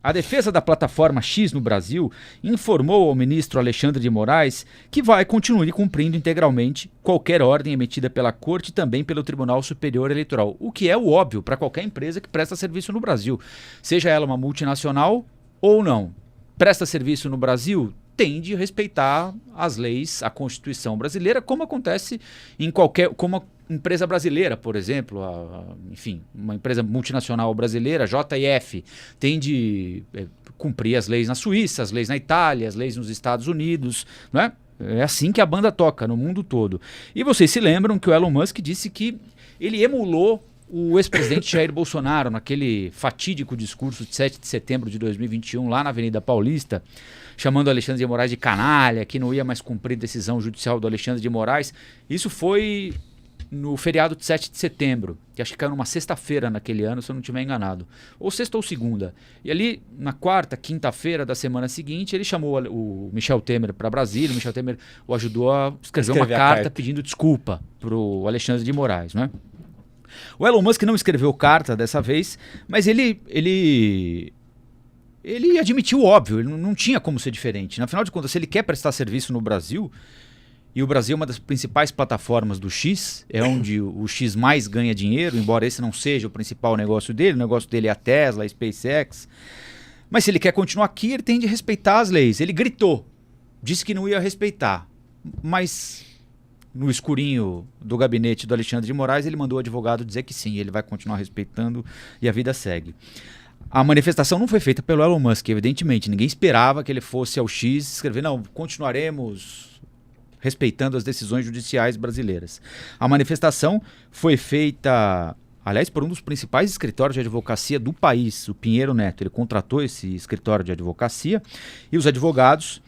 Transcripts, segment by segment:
A defesa da plataforma X no Brasil informou ao ministro Alexandre de Moraes que vai continuar cumprindo integralmente qualquer ordem emitida pela Corte e também pelo Tribunal Superior Eleitoral, o que é o óbvio para qualquer empresa que presta serviço no Brasil, seja ela uma multinacional ou não. Presta serviço no Brasil, tem de respeitar as leis, a Constituição brasileira, como acontece em como empresa brasileira, por exemplo, enfim, uma empresa multinacional brasileira, JF, tem de cumprir as leis na Suíça, as leis na Itália, as leis nos Estados Unidos, não é? É assim que a banda toca no mundo todo. E vocês se lembram que o Elon Musk disse que ele emulou o ex-presidente Jair Bolsonaro naquele fatídico discurso de 7 de setembro de 2021, lá na Avenida Paulista, chamando o Alexandre de Moraes de canalha, que não ia mais cumprir decisão judicial do Alexandre de Moraes. Isso foi no feriado de 7 de setembro, que acho que caiu numa sexta-feira naquele ano, se eu não estiver enganado. Ou sexta ou segunda. E ali, na quarta, quinta-feira da semana seguinte, ele chamou o Michel Temer para Brasília. O Michel Temer o ajudou a escrever uma carta pedindo desculpa para o Alexandre de Moraes, né? O Elon Musk não escreveu carta dessa vez, mas ele admitiu o óbvio, ele não tinha como ser diferente. Afinal de contas, se ele quer prestar serviço no Brasil, e o Brasil é uma das principais plataformas do X, é onde o X mais ganha dinheiro, embora esse não seja o principal negócio dele, o negócio dele é a Tesla, a SpaceX. Mas se ele quer continuar aqui, ele tem de respeitar as leis. Ele gritou, disse que não ia respeitar, mas no escurinho do gabinete do Alexandre de Moraes, ele mandou o advogado dizer que sim, ele vai continuar respeitando e a vida segue. A manifestação não foi feita pelo Elon Musk, evidentemente. Ninguém esperava que ele fosse ao X escrever, não, continuaremos respeitando as decisões judiciais brasileiras. A manifestação foi feita, aliás, por um dos principais escritórios de advocacia do país, o Pinheiro Neto. Ele contratou esse escritório de advocacia e os advogados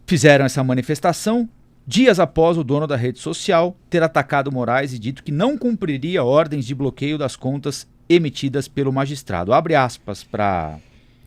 fizeram essa manifestação dias após o dono da rede social ter atacado Moraes e dito que não cumpriria ordens de bloqueio das contas emitidas pelo magistrado. Abre aspas para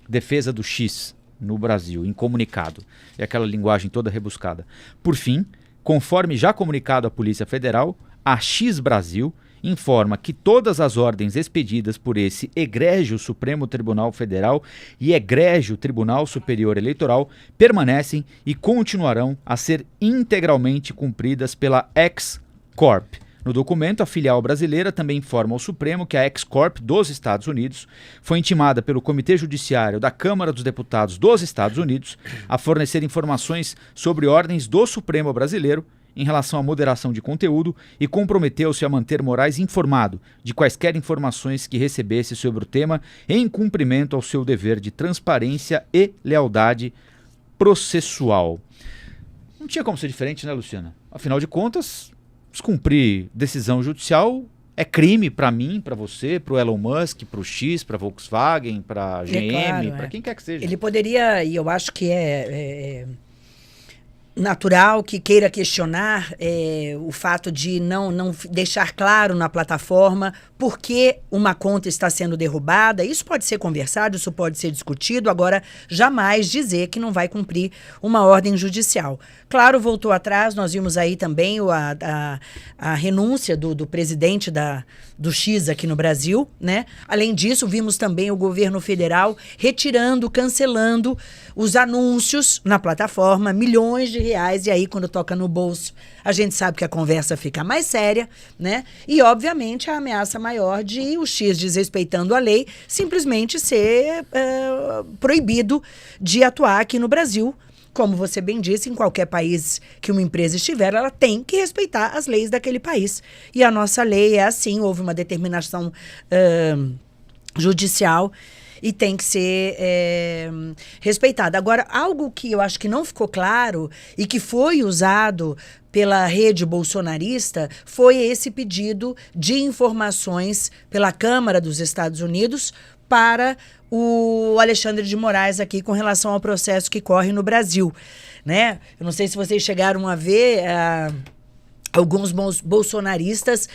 defesa do X no Brasil, em comunicado. É aquela linguagem toda rebuscada. Por fim, conforme já comunicado à Polícia Federal, a X Brasil informa que todas as ordens expedidas por esse egrégio Supremo Tribunal Federal e egrégio Tribunal Superior Eleitoral permanecem e continuarão a ser integralmente cumpridas pela X-Corp. No documento, a filial brasileira também informa ao Supremo que a X-Corp dos Estados Unidos foi intimada pelo Comitê Judiciário da Câmara dos Deputados dos Estados Unidos a fornecer informações sobre ordens do Supremo brasileiro em relação à moderação de conteúdo e comprometeu-se a manter Moraes informado de quaisquer informações que recebesse sobre o tema em cumprimento ao seu dever de transparência e lealdade processual. Não tinha como ser diferente, né, Luciana? Afinal de contas, descumprir decisão judicial é crime para mim, para você, para o Elon Musk, para o X, para a Volkswagen, para a GM, claro, para quem quer que seja. Ele poderia, e eu acho que natural que queira questionar o fato de não deixar claro na plataforma por que uma conta está sendo derrubada. Isso pode ser conversado, isso pode ser discutido, agora jamais dizer que não vai cumprir uma ordem judicial. Claro, voltou atrás, nós vimos aí também a renúncia do presidente do X aqui no Brasil, né? Além disso, vimos também o governo federal retirando, cancelando os anúncios na plataforma, milhões de reais, e aí quando toca no bolso, a gente sabe que a conversa fica mais séria, né? E, obviamente, a ameaça maior de o X, desrespeitando a lei, simplesmente ser proibido de atuar aqui no Brasil. Como você bem disse, em qualquer país que uma empresa estiver, ela tem que respeitar as leis daquele país. E a nossa lei é assim, houve uma determinação judicial e tem que ser respeitada. Agora, algo que eu acho que não ficou claro e que foi usado pela rede bolsonarista foi esse pedido de informações pela Câmara dos Estados Unidos para o Alexandre de Moraes aqui com relação ao processo que corre no Brasil, né? Eu não sei se vocês chegaram a ver Alguns bolsonaristas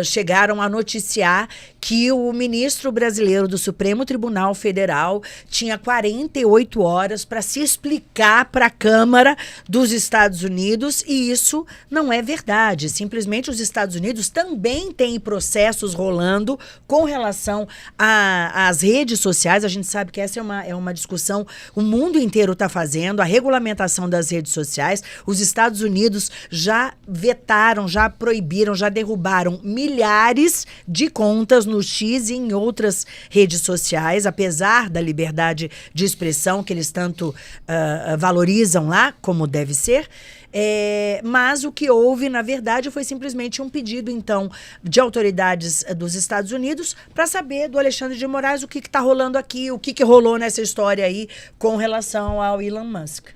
chegaram a noticiar que o ministro brasileiro do Supremo Tribunal Federal tinha 48 horas para se explicar para a Câmara dos Estados Unidos, e isso não é verdade. Simplesmente os Estados Unidos também têm processos rolando com relação às redes sociais. A gente sabe que essa é uma discussão o mundo inteiro está fazendo, a regulamentação das redes sociais. Os Estados Unidos já vetaram, já proibiram, já derrubaram milhares de contas no X e em outras redes sociais, apesar da liberdade de expressão que eles tanto valorizam lá, como deve ser. Mas o que houve, na verdade, foi simplesmente um pedido, então, de autoridades dos Estados Unidos para saber do Alexandre de Moraes o que está rolando aqui, o que rolou nessa história aí com relação ao Elon Musk.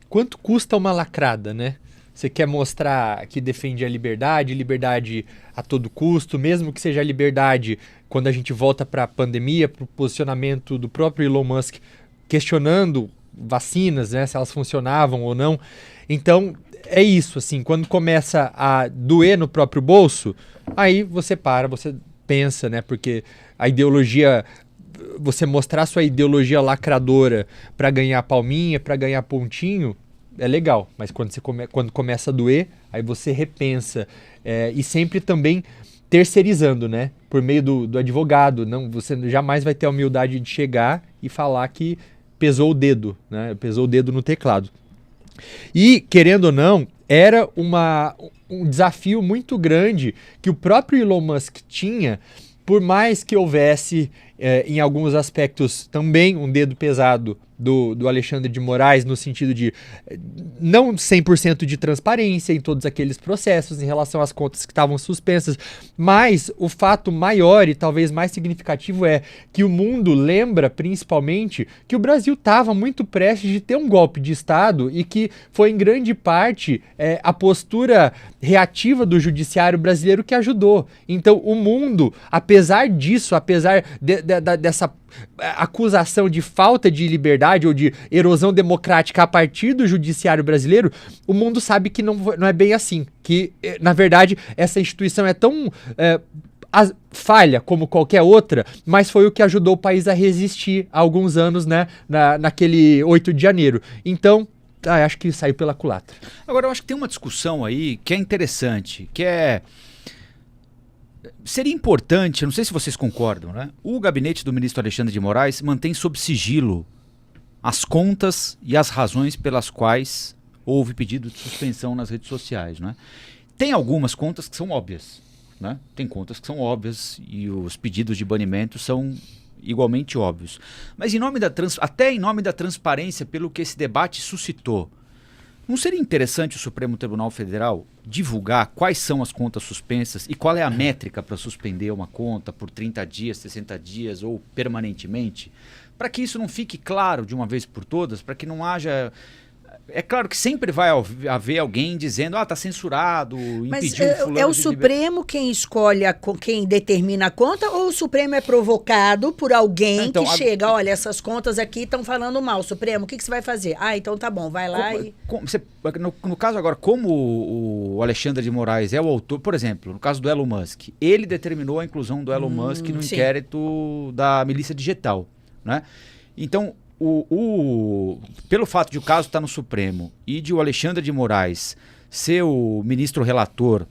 Quanto custa uma lacrada, né? Você quer mostrar que defende a liberdade a todo custo, mesmo que seja a liberdade quando a gente volta para a pandemia, para o posicionamento do próprio Elon Musk, questionando vacinas, né, se elas funcionavam ou não. Então, é isso, assim, quando começa a doer no próprio bolso, aí você para, você pensa, né, porque a ideologia, você mostrar sua ideologia lacradora para ganhar palminha, para ganhar pontinho, é legal, mas quando começa a doer, aí você repensa. E sempre também terceirizando, né? Por meio do advogado. Não, você jamais vai ter a humildade de chegar e falar que pesou o dedo, né? Pesou o dedo no teclado. E, querendo ou não, era um desafio muito grande que o próprio Elon Musk tinha, por mais que houvesse, em alguns aspectos, também um dedo pesado do Alexandre de Moraes, no sentido de não 100% de transparência em todos aqueles processos em relação às contas que estavam suspensas, mas o fato maior e talvez mais significativo é que o mundo lembra, principalmente, que o Brasil estava muito prestes de ter um golpe de Estado e que foi, em grande parte, a postura reativa do judiciário brasileiro que ajudou. Então, o mundo, apesar disso, apesar dessa acusação de falta de liberdade ou de erosão democrática a partir do judiciário brasileiro, o mundo sabe que não é bem assim, que, na verdade, essa instituição é tão falha como qualquer outra, mas foi o que ajudou o país a resistir há alguns anos, né, naquele 8 de janeiro. Então, acho que saiu pela culatra. Agora, eu acho que tem uma discussão aí que é interessante, que seria importante, eu não sei se vocês concordam, né? O gabinete do ministro Alexandre de Moraes mantém sob sigilo as contas e as razões pelas quais houve pedido de suspensão nas redes sociais, né? Tem algumas contas que são óbvias, né? Tem contas que são óbvias e os pedidos de banimento são igualmente óbvios. Mas até em nome da transparência, pelo que esse debate suscitou, não seria interessante o Supremo Tribunal Federal divulgar quais são as contas suspensas e qual é a métrica para suspender uma conta por 30 dias, 60 dias ou permanentemente? Para que isso não fique claro de uma vez por todas, para que não haja... É claro que sempre vai haver alguém dizendo, está censurado, impediu fulano. É o Supremo quem escolhe, quem determina a conta, ou o Supremo é provocado por alguém que chega, olha, essas contas aqui estão falando mal, Supremo, o que você vai fazer? Então tá bom, vai lá no caso agora, como o Alexandre de Moraes é o autor, por exemplo, no caso do Elon Musk, ele determinou a inclusão do Elon Musk no inquérito da milícia digital, né? Então, pelo fato de o caso estar no Supremo e de o Alexandre de Moraes ser o ministro relator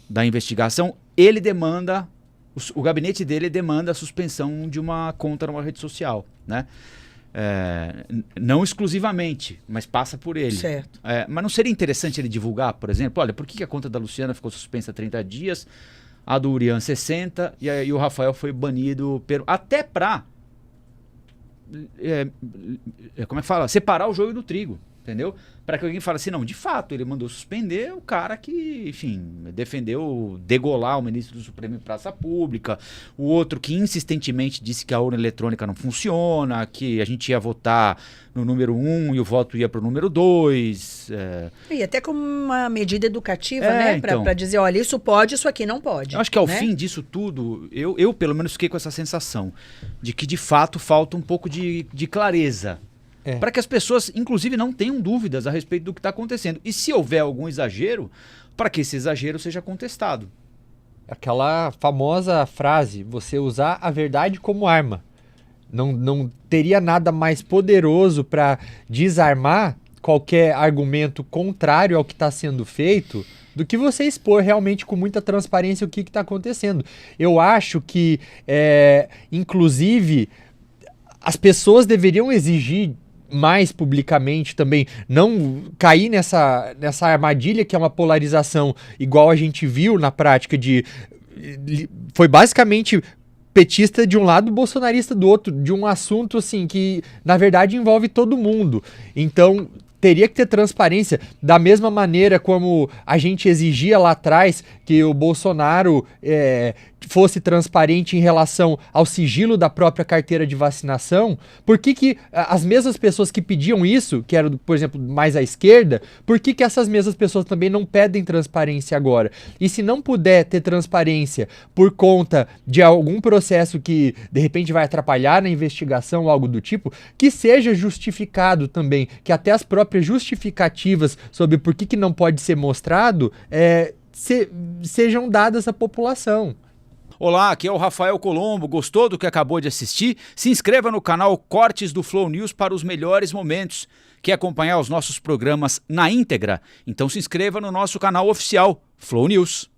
da investigação, ele demanda, o gabinete dele demanda a suspensão de uma conta numa rede social, né? Não exclusivamente, mas passa por ele. Certo. Mas não seria interessante ele divulgar, por exemplo, olha, por que a conta da Luciana ficou suspensa 30 dias, a do Urian 60 e aí o Rafael foi banido até para como é que fala? Separar o joio do trigo, entendeu? Para que alguém fale assim, não, de fato, ele mandou suspender o cara que, enfim, defendeu degolar o ministro do Supremo em praça pública, o outro que insistentemente disse que a urna eletrônica não funciona, que a gente ia votar no número 1 e o voto ia para o número 2. E até como uma medida educativa, né? Para dizer, olha, isso pode, isso aqui não pode. Eu acho que ao fim disso tudo, eu pelo menos fiquei com essa sensação de que de fato falta um pouco de clareza para que as pessoas, inclusive, não tenham dúvidas a respeito do que está acontecendo. E se houver algum exagero, para que esse exagero seja contestado. Aquela famosa frase, você usar a verdade como arma. Não teria nada mais poderoso para desarmar qualquer argumento contrário ao que está sendo feito do que você expor realmente com muita transparência o que está acontecendo. Eu acho que, inclusive, as pessoas deveriam exigir mais publicamente também, não cair nessa armadilha que é uma polarização igual a gente viu na prática foi basicamente petista de um lado, bolsonarista do outro, de um assunto assim que na verdade envolve todo mundo. Então teria que ter transparência da mesma maneira como a gente exigia lá atrás que o Bolsonaro fosse transparente em relação ao sigilo da própria carteira de vacinação. Por que as mesmas pessoas que pediam isso, que eram, por exemplo, mais à esquerda, por que essas mesmas pessoas também não pedem transparência agora? E se não puder ter transparência por conta de algum processo que, de repente, vai atrapalhar na investigação ou algo do tipo, que seja justificado também, que até as próprias justificativas sobre por que não pode ser mostrado sejam dadas à população. Olá, aqui é o Rafael Colombo. Gostou do que acabou de assistir? Se inscreva no canal Cortes do Flow News para os melhores momentos. Quer acompanhar os nossos programas na íntegra? Então se inscreva no nosso canal oficial, Flow News.